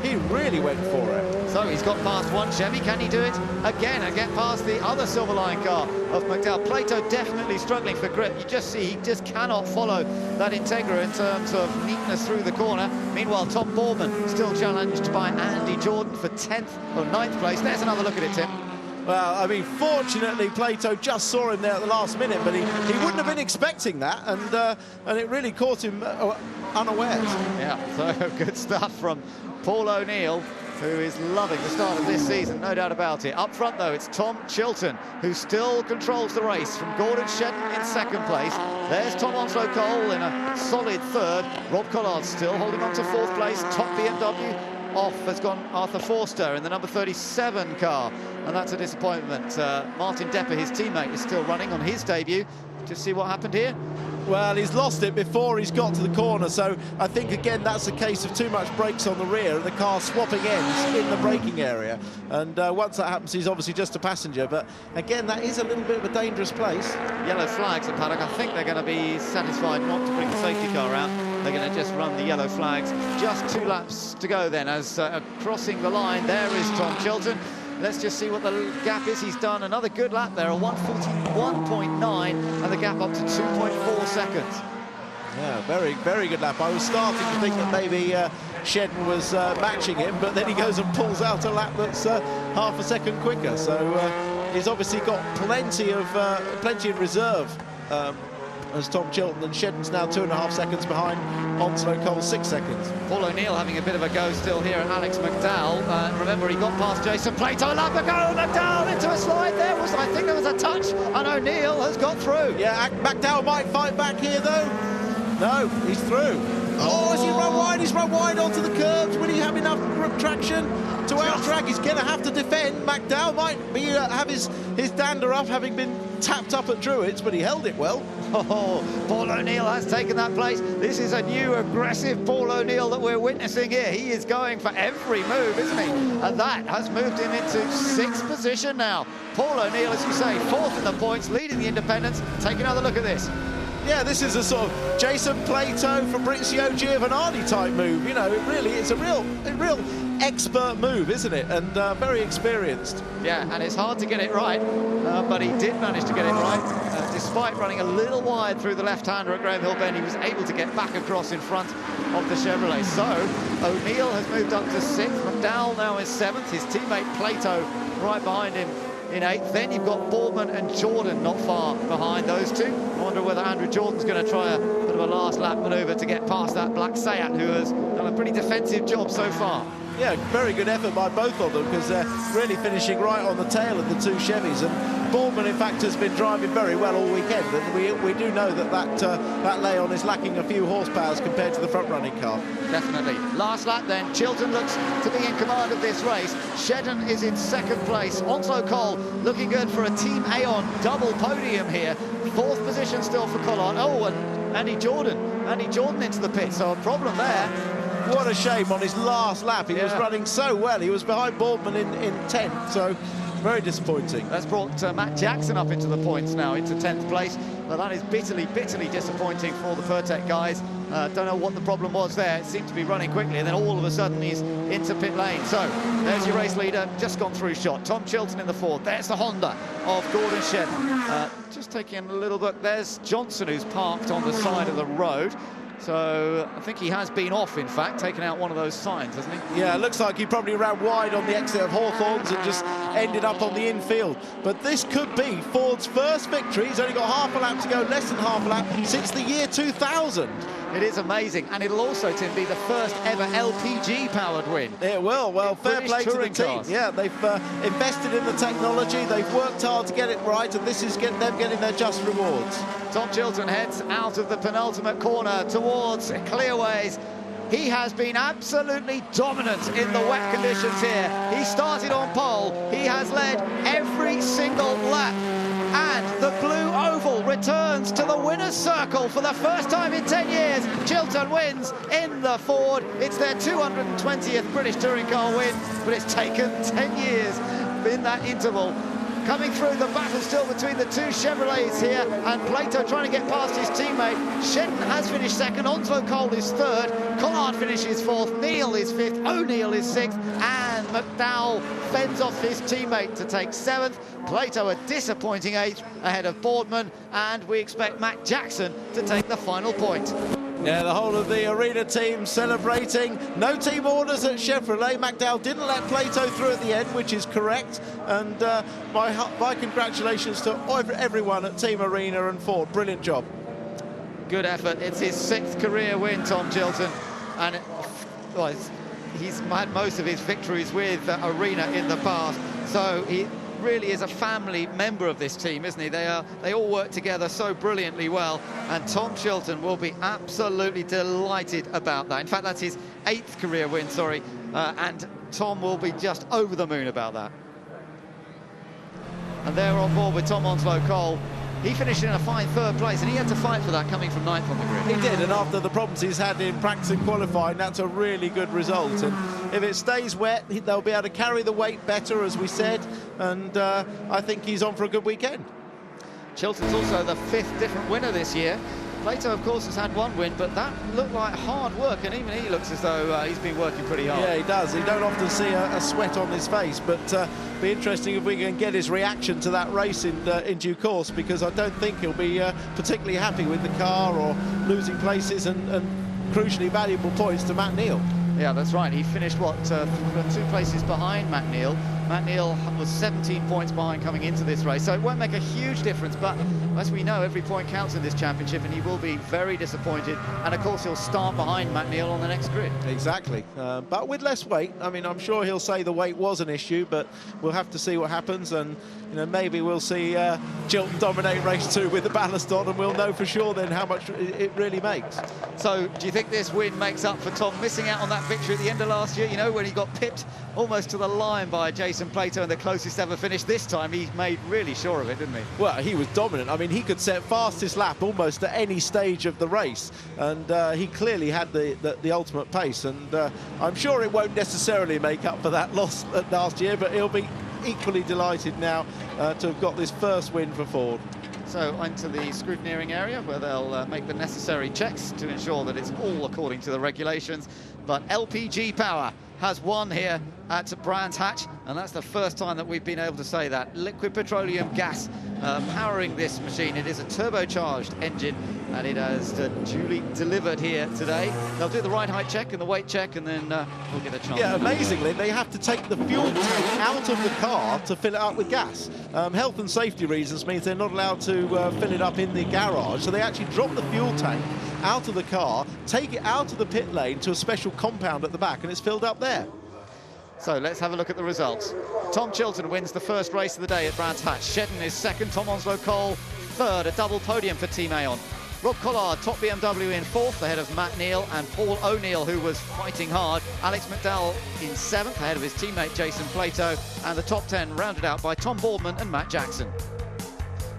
he really went for it. So he's got past one Chevy. Can he do it again and get past the other Silverline car of McDowell? Plato definitely struggling for grip. You just see he just cannot follow that Integra in terms of neatness through the corner. Meanwhile, Tom Boorman still challenged by Andy Jordan for 10th or 9th place. There's another look at it, Tim. Well, I mean, fortunately, Plato just saw him there at the last minute, but he wouldn't have been expecting that, and it really caught him unawares. Yeah, so good stuff from Paul O'Neill, who is loving the start of this season, no doubt about it. Up front, though, it's Tom Chilton, who still controls the race from Gordon Shedden in 2nd place. There's Tom Onslow Cole in a solid 3rd. Rob Collard still holding on to 4th place. Top BMW. Off has gone Arthur Forster in the number 37 car, and that's a disappointment. Martin Depper, his teammate, is still running on his debut. Just see what happened here. Well, he's lost it before he's got to the corner, so I think, again, that's a case of too much brakes on the rear and the car swapping ends in the braking area. And once that happens, he's obviously just a passenger. But, again, that is a little bit of a dangerous place. Yellow flags at paddock. I think they're going to be satisfied not to bring the safety car out. They're going to just run the yellow flags. Just 2 laps to go then, as crossing the line, there is Tom Chilton. Let's just see what the gap is. He's done another good lap there, a 1:41.9, and the gap up to 2.4 seconds. Yeah, very, very good lap. I was starting to think that maybe Shedden was matching him, but then he goes and pulls out a lap that's half a second quicker. So he's obviously got plenty in reserve. As Tom Chilton, and Shedden's now 2.5 seconds behind Onslow Cole, 6 seconds. Paul O'Neill having a bit of a go still here at Alex McDowell. Remember, he got past Jason Plato a lap ago. McDowell into a slide. I think there was a touch, and O'Neill has got through. Yeah, McDowell might fight back here though. No, he's through. Oh, has he run wide? He's run wide onto the curbs. Will he have enough grip traction to out-track? He's going to have to defend. McDowell might be have his dander up, having been tapped up at Druids, but he held it well. Oh, Paul O'Neill has taken that place. This is a new aggressive Paul O'Neill that we're witnessing here. He is going for every move, isn't he? And that has moved him into 6th position now. Paul O'Neill, as you say, 4th in the points, leading the independents. Take another look at this. Yeah, this is a sort of Jason Plato, Fabrizio Giovanardi type move. You know, really, it's a real expert move, isn't it? And very experienced. Yeah, and it's hard to get it right, but he did manage to get it right. Despite running a little wide through the left-hander at Graham Hill Bend, he was able to get back across in front of the Chevrolet. So O'Neill has moved up to 6th. McDowell now is 7th. His teammate Plato right behind him in 8th. Then you've got Boorman and Jordan not far behind those two. I wonder whether Andrew Jordan's going to try a bit of a last lap manoeuvre to get past that black Seat, who has done a pretty defensive job so far. Yeah, very good effort by both of them, because they're really finishing right on the tail of the 2 Chevys. And Boorman, in fact, has been driving very well all weekend. And we do know that Leon is lacking a few horsepowers compared to the front-running car. Definitely. Last lap then. Chilton looks to be in command of this race. Shedden is in 2nd place. Onslow Cole looking good for a Team Aon double podium here. 4th position still for Collard. Oh, and Andy Jordan into the pit. So a problem there. What a shame on his last lap. He was running so well. He was behind Boorman in 10th, so very disappointing. That's brought Matt Jackson up into the points now, into 10th place. But that is bitterly disappointing for the Pertec guys. Don't know what the problem was there. It seemed to be running quickly, and then all of a sudden he's into pit lane. So there's your race leader, just gone through shot. Tom Chilton in the 4th. There's the Honda of Gordon Shedden. Just taking a little look. There's Johnson, who's parked on the side of the road. So I think he has been off, in fact, taken out one of those signs, hasn't he? Yeah, it looks like he probably ran wide on the exit of Hawthorns and just ended up on the infield. But this could be Ford's first victory. He's only got half a lap to go, less than half a lap, since the year 2000. It is amazing, and it'll also, Tim, be the first ever LPG-powered win. It will. Well, fair play to the team. Cars. Yeah, they've invested in the technology, they've worked hard to get it right, and this is them getting their just rewards. Tom Chilton heads out of the penultimate corner towards Clearways. He has been absolutely dominant in the wet conditions here. He started on pole. He has led every single lap. And the blue oval returns to the winner's circle for the first time in 10 years. Chilton wins in the Ford. It's their 220th British Touring Car win, but it's taken 10 years in that interval. Coming through the battle still between the two Chevrolets here, and Plato trying to get past his teammate. Shedden has finished second, Onslow Cole is third, Collard finishes fourth, Neal is fifth, O'Neill is sixth, and McDowell fends off his teammate to take seventh. Plato a disappointing eighth ahead of Boardman, and we expect Matt Jackson to take the final point. Yeah, the whole of the arena team celebrating. No team orders at Chevrolet. McDowell didn't let Plato through at the end, which is correct. And my congratulations to everyone at Team Arena and Ford. Brilliant job. Good effort. It's his sixth career win, Tom Chilton. And he's had most of his victories with Arena in the past. So he really is a family member of this team, isn't he? They all work together so brilliantly well, and Tom Chilton will be absolutely delighted about that. In fact, that's his 8th career win, and Tom will be just over the moon about that. And they're on board with Tom Onslow Cole. He finished in a fine third place, and he had to fight for that coming from 9th on the grid. He did, and after the problems he's had in practice and qualifying, that's a really good result. And if it stays wet, they'll be able to carry the weight better, as we said, and I think he's on for a good weekend. Chilton's also the 5th different winner this year. Plato, of course, has had one win, but that looked like hard work, and even he looks as though he's been working pretty hard. Yeah, he does. You don't often see a sweat on his face, but be interesting if we can get his reaction to that race in due course, because I don't think he'll be particularly happy with the car or losing places and crucially valuable points to Matt Neal. Yeah, that's right. He finished, 2 places behind Matt Neal. Matt Neal was 17 points behind coming into this race, so it won't make a huge difference, but as we know, every point counts in this championship, and he will be very disappointed, and of course he'll start behind Matt Neal on the next grid. Exactly, but with less weight. I mean, I'm sure he'll say the weight was an issue, but we'll have to see what happens, and maybe we'll see Chilton dominate race 2 with the ballast on, and we'll know for sure then how much it really makes. So do you think this win makes up for Tom missing out on that victory at the end of last year, when he got pipped almost to the line by Jason Plato in the closest ever finish? This time he made really sure of it, didn't he? Well, he was dominant. I mean, he could set fastest lap almost at any stage of the race, and he clearly had the ultimate pace, and I'm sure it won't necessarily make up for that loss last year, but he'll be equally delighted now to have got this first win for Ford. So into the scrutineering area, where they'll make the necessary checks to ensure that it's all according to the regulations. But LPG Power has won here at Brands Hatch, and that's the first time that we've been able to say that. Liquid petroleum gas powering this machine. It is a turbocharged engine, and it has duly delivered here today. They'll do the ride height check and the weight check, and then we'll get a chance. Yeah, amazingly, they have to take the fuel tank out of the car to fill it up with gas. Health and safety reasons means they're not allowed to fill it up in the garage, so they actually drop the fuel tank out of the car, take it out of the pit lane to a special compound at the back, and it's filled up there. So let's have a look at the results. Tom Chilton wins the first race of the day at Brands Hatch. Shedden is second, Tom Onslow Cole third, a double podium for Team Aon. Rob Collard, top BMW in fourth, ahead of Matt Neal and Paul O'Neill, who was fighting hard. Alex McDowell in seventh, ahead of his teammate Jason Plato, and the top 10 rounded out by Tom Boardman and Matt Jackson.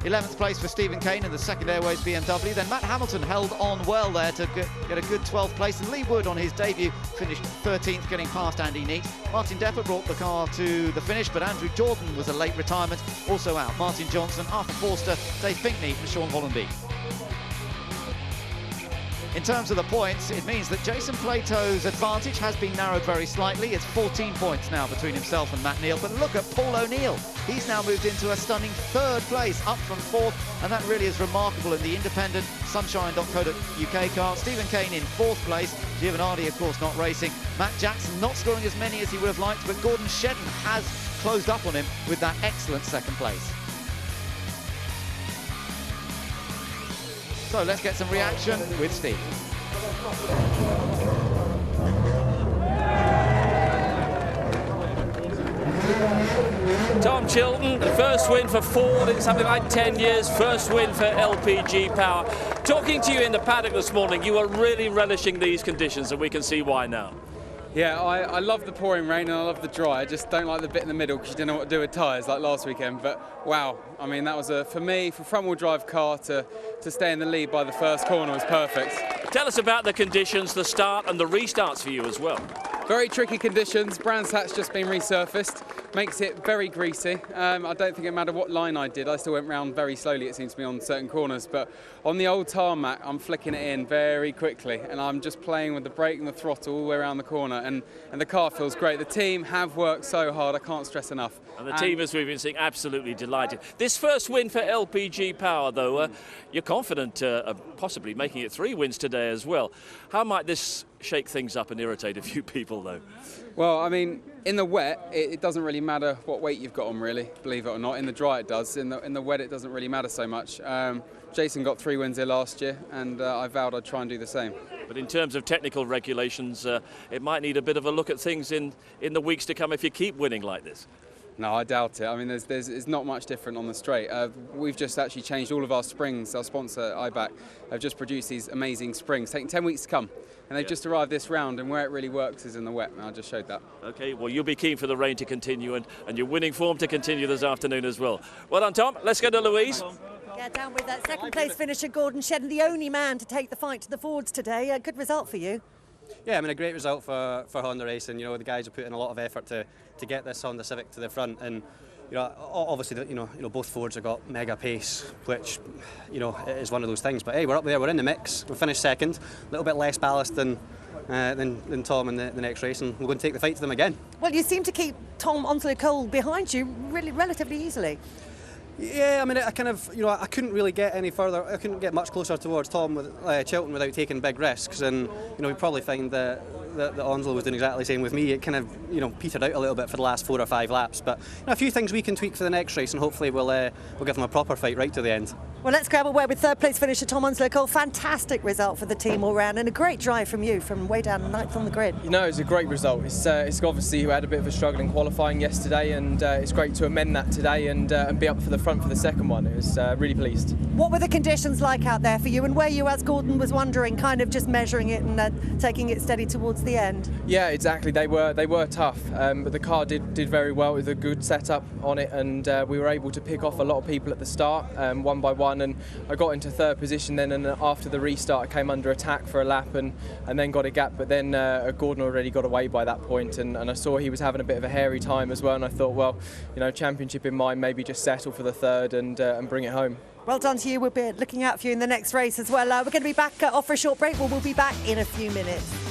11th place for Stephen Kane in the second Airways BMW. Then Matt Hamilton held on well there to get a good 12th place. And Lee Wood on his debut finished 13th, getting past Andy Neat. Martin Depper brought the car to the finish, but Andrew Jordan was a late retirement. Also out, Martin Johnson, Arthur Forster, Dave Pinkney and Sean Hollanby. In terms of the points, it means that Jason Plato's advantage has been narrowed very slightly. It's 14 points now between himself and Matt Neal. But look at Paul O'Neill. He's now moved into a stunning 3rd place, up from 4th, and that really is remarkable in the independent sunshine.co.uk car. Stephen Kane in 4th place. Giovanardi, of course, not racing. Matt Jackson not scoring as many as he would have liked, but Gordon Shedden has closed up on him with that excellent 2nd place. So let's get some reaction with Steve. Tom Chilton, the first win for Ford in something like 10 years, first win for LPG Power. Talking to you in the paddock this morning, you are really relishing these conditions, and we can see why now. Yeah, I love the pouring rain and I love the dry. I just don't like the bit in the middle because you don't know what to do with tyres like last weekend. But wow, I mean, that was for me, for front-wheel drive car to stay in the lead by the first corner was perfect. Tell us about the conditions, the start and the restarts for you as well. Very tricky conditions. Brands Hatch just been resurfaced, makes it very greasy. I don't think it mattered what line I did. I still went round very slowly, it seems to me, on certain corners. But on the old tarmac, I'm flicking it in very quickly, and I'm just playing with the brake and the throttle all the way around the corner. And the car feels great. The team have worked so hard. I can't stress enough. And the team, as we've been seeing, absolutely delighted. This first win for LPG Power, though, you're confident of possibly making it 3 wins today as well. How might this shake things up and irritate a few people, though? Well, I mean, in the wet, it doesn't really matter what weight you've got on, really, believe it or not. In the dry, it does. In the wet, it doesn't really matter so much. Jason got 3 wins here last year, and I vowed I'd try and do the same. But in terms of technical regulations, it might need a bit of a look at things in the weeks to come if you keep winning like this. No, I doubt it. I mean, it's not much different on the straight. We've just actually changed all of our springs. Our sponsor, IBAC, have just produced these amazing springs, taking 10 weeks to come. And they've just arrived this round, and where it really works is in the wet, and I just showed that. OK, well, you'll be keen for the rain to continue and your winning form to continue this afternoon as well. Well done, Tom. Let's go to Louise. Yeah, down with that 2nd place finisher, Gordon Shedden, the only man to take the fight to the Fords today. A good result for you. Yeah, I mean, a great result for Honda Racing. You know, the guys are putting a lot of effort to get this Honda Civic to the front, and you know, obviously, you know, both Fords have got mega pace, which, you know, is one of those things. But hey, we're up there, we're in the mix. We finished 2nd, a little bit less ballast than Tom in the next race, and we're going to take the fight to them again. Well, you seem to keep Tom Onslow-Cole behind you really relatively easily. Yeah, I mean, I kind of, you know, I couldn't really get any further. I couldn't get much closer towards Tom with Chilton without taking big risks, and you know, we probably find that Onslow was doing exactly the same with me. It kind of, you know, petered out a little bit for the last 4 or 5 laps, but you know, a few things we can tweak for the next race, and hopefully we'll give them a proper fight right to the end. Well, let's grab a word with 3rd place finisher Tom Onslow-Cole. Fantastic result for the team all round, and a great drive from you from way down 9th on the grid. You know, it's a great result. It's obviously who had a bit of a struggle in qualifying yesterday, and it's great to amend that today and be up for the front for the 2nd one. It was really pleased. What were the conditions like out there for you, and were you, as Gordon was wondering, kind of just measuring it and taking it steady towards the end? Yeah, exactly. They were tough, but the car did very well with a good setup on it, and we were able to pick off a lot of people at the start, one by one, and I got into 3rd position then, and after the restart I came under attack for a lap and then got a gap, but then Gordon already got away by that point, and I saw he was having a bit of a hairy time as well, and I thought, well, you know, championship in mind, maybe just settle for the 3rd and bring it home. Well done to you. We'll be looking out for you in the next race as well. We're going to be back off for a short break. We'll be back in a few minutes.